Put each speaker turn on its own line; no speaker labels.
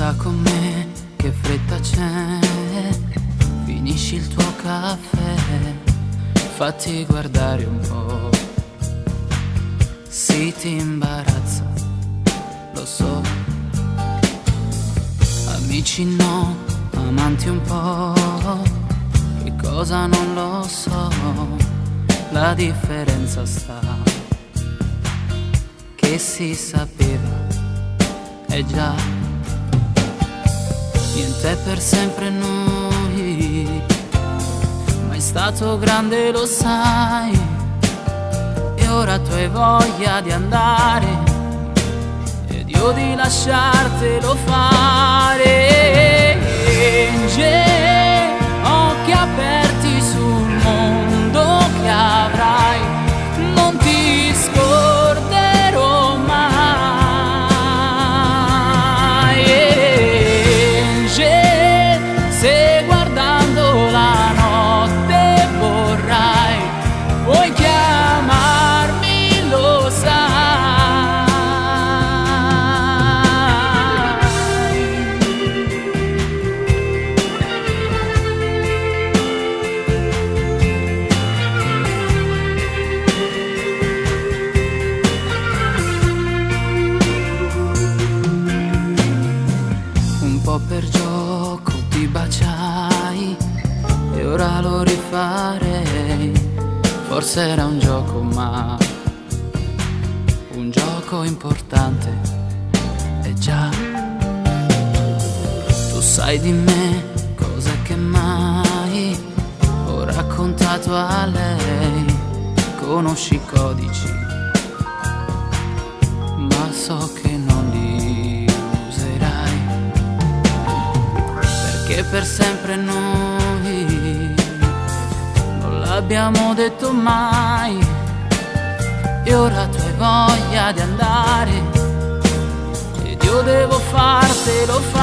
Sta con me, che fretta c'è, finisci il tuo caffè, fatti guardare un po'. Sì, ti imbarazza, lo so. Amici no, amanti un po', che cosa non lo so. La differenza sta che si sapeva, è già niente per sempre noi, ma è stato grande, lo sai, e ora tu hai voglia di andare ed io di lasciartelo fare. Occhi aperti sul mondo che avrai, non ti scorderò mai. Se guardando la notte vorrai, puoi chiamarmi, lo sai. Un po' per gioco ti baciai e ora lo rifarei. Forse era un gioco, ma un gioco importante. E già, tu sai di me cose che mai ho raccontato a lei. Conosci i codici, ma so che non li userai, perché per sempre noi non l'abbiamo detto mai. E ora tu hai voglia di andare ed io devo fartelo fare.